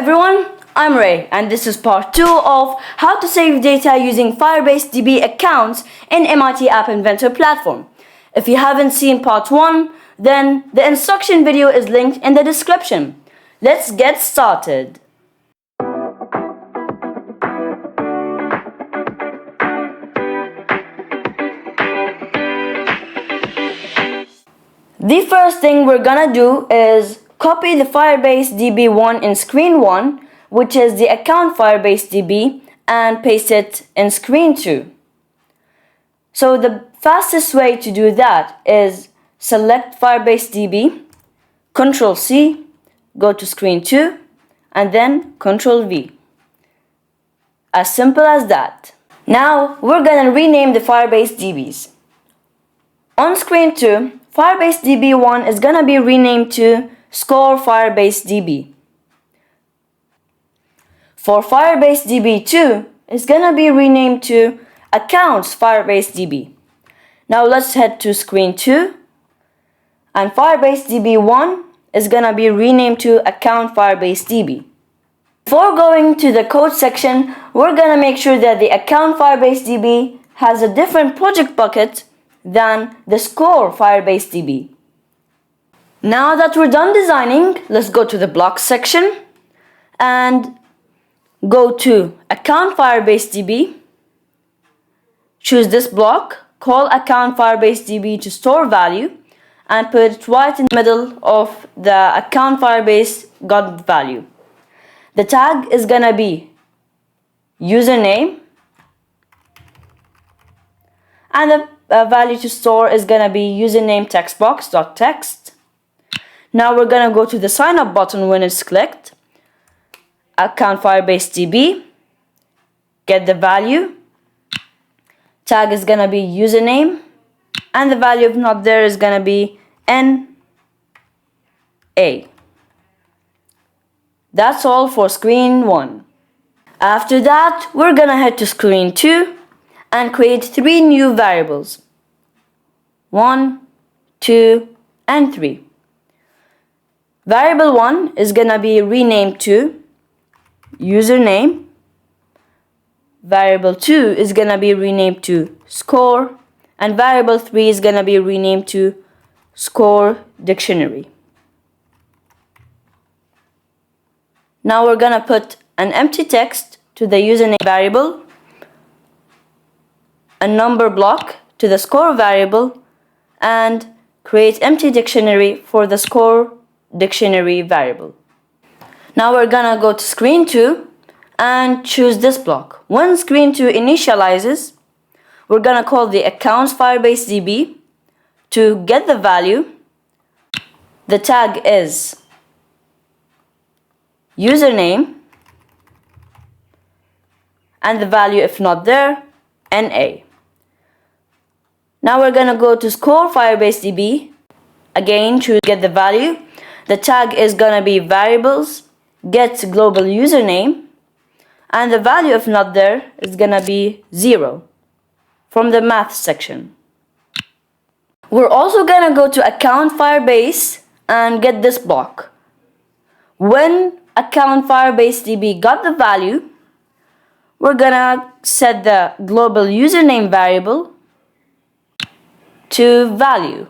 everyone, I'm Ray and this is part 2 of how to save data using Firebase DB accounts in MIT App Inventor platform. If you haven't seen part 1, then the instruction video is linked in the description. Let's get started. The first thing we're gonna do is copy the Firebase DB1 in screen 1, which is the account Firebase DB, and paste it in screen 2. So the fastest way to do that is select Firebase DB, Ctrl C, go to screen 2, and then Ctrl V. As simple as that. Now we're gonna rename the Firebase DBs. On screen 2, Firebase DB1 is gonna be renamed to Score Firebase DB. For Firebase DB2, it's gonna be renamed to Accounts Firebase DB. Now let's head to screen 2, and Firebase DB1 is gonna be renamed to Account Firebase DB. Before going to the code section, we're gonna make sure that the Account Firebase DB has a different project bucket than the Score Firebase DB. Now that we're done designing, let's go to the blocks section and go to Account Firebase DB. Choose this block, call Account Firebase DB to store value, and put it right in the middle of the Account Firebase got value. The tag is gonna be username, and the value to store is gonna be username textbox.text. Now we're gonna go to the sign up button when it's clicked. Account Firebase DB, get the value. Tag is gonna be username, and the value if not there is gonna be NA. That's all for screen 1. After that, we're gonna head to screen 2 and create 3 new variables. 1, 2, and 3. Variable 1 is gonna be renamed to username. Variable 2 is gonna be renamed to score, and variable 3 is gonna be renamed to score dictionary. Now we're gonna put an empty text to the username variable, a number block to the score variable, and create empty dictionary for the score dictionary variable. Now we're gonna go to screen 2 and choose this block. When screen 2 initializes, we're gonna call the accounts Firebase DB to get the value. The tag is username, and the value if not there, NA. Now we're gonna go to Score Firebase DB. Again, choose get the value. The tag is gonna be variables, get global username, and the value if not there is gonna be 0 from the math section. We're also gonna go to Account Firebase and get this block. When Account Firebase DB got the value, we're gonna set the global username variable to value.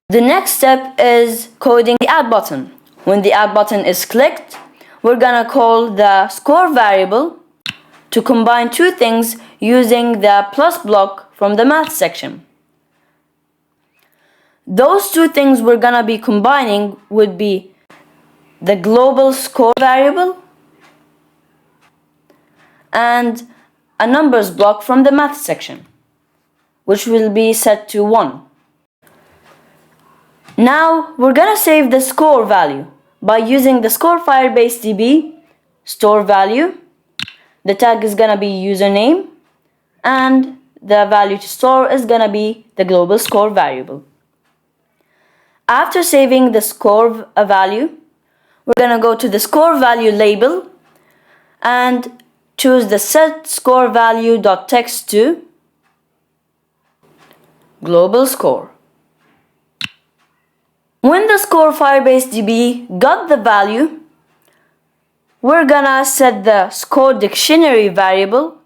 The next step is coding the add button. When the add button is clicked, we're gonna call the score variable to combine 2 things using the plus block from the math section. Those 2 things we're gonna be combining would be the global score variable and a numbers block from the math section, which will be set to 1. Now we're gonna save the score value by using the Score Firebase DB store value. The tag is gonna be username, and the value to store is gonna be the global score variable. After saving the score value, we're gonna go to the score value label and choose the set score value.text to global score. When the score Firebase DB got the value, we're gonna set the score dictionary variable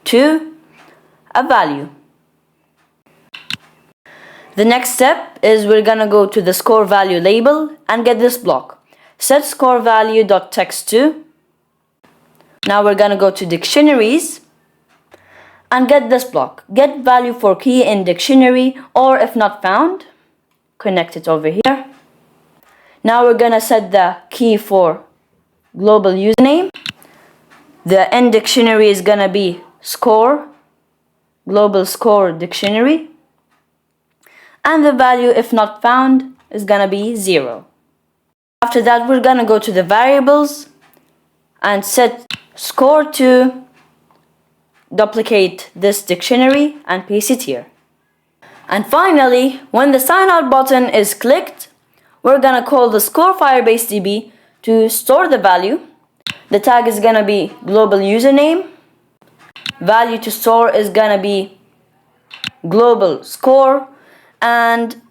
to a value. The next step is we're gonna go to the score value label and get this block. Set score value.text to. Now we're gonna go to dictionaries and get this block. Get value for key in dictionary, or if not found, connect it over here. Now we're gonna set the key for global username. The end dictionary is gonna be score, global score dictionary. And the value, if not found, is gonna be 0. After that, we're gonna go to the variables and set score to duplicate this dictionary and paste it here. And finally, when the sign out button is clicked, we're gonna call the score Firebase DB to store the value. The tag is gonna be global username. Value to store is gonna be global score, and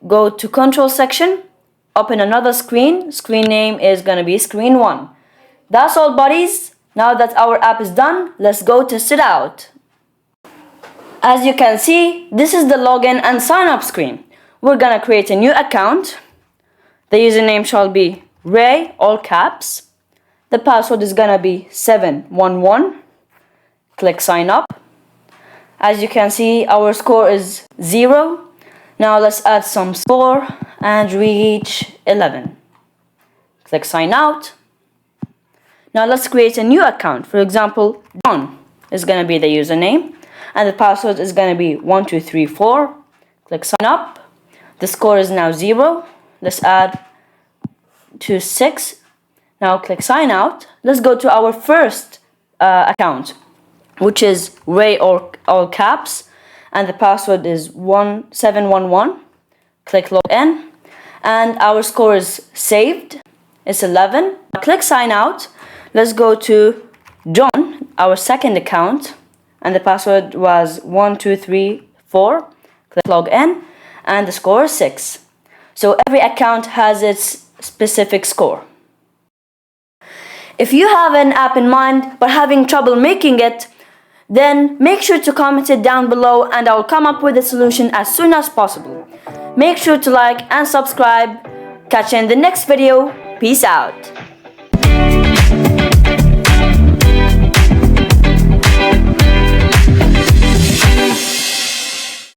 go to control section, open another screen. Screen name is gonna be screen 1. That's all, buddies. Now that our app is done, let's go test it out. As you can see, this is the login and sign up screen. We're gonna create a new account. The username shall be Ray, all caps. The password is gonna be 711. Click sign up. As you can see, our score is 0. Now let's add some score and reach 11. Click sign out. Now let's create a new account. For example, John is going to be the username and the password is going to be 1234. Click sign up. The score is now 0. Let's add 26. Now click sign out. Let's go to our first account, which is Ray, all caps, and the password is 1711. Click log in and our score is saved. It's 11. Now click sign out. Let's go to John, our second account, and the password was 1234. Click log in and the score is 6. So every account has its specific score. If you have an app in mind but having trouble making it, then make sure to comment it down below and I'll come up with a solution as soon as possible. Make sure to like and subscribe. Catch you in the next video. Peace out.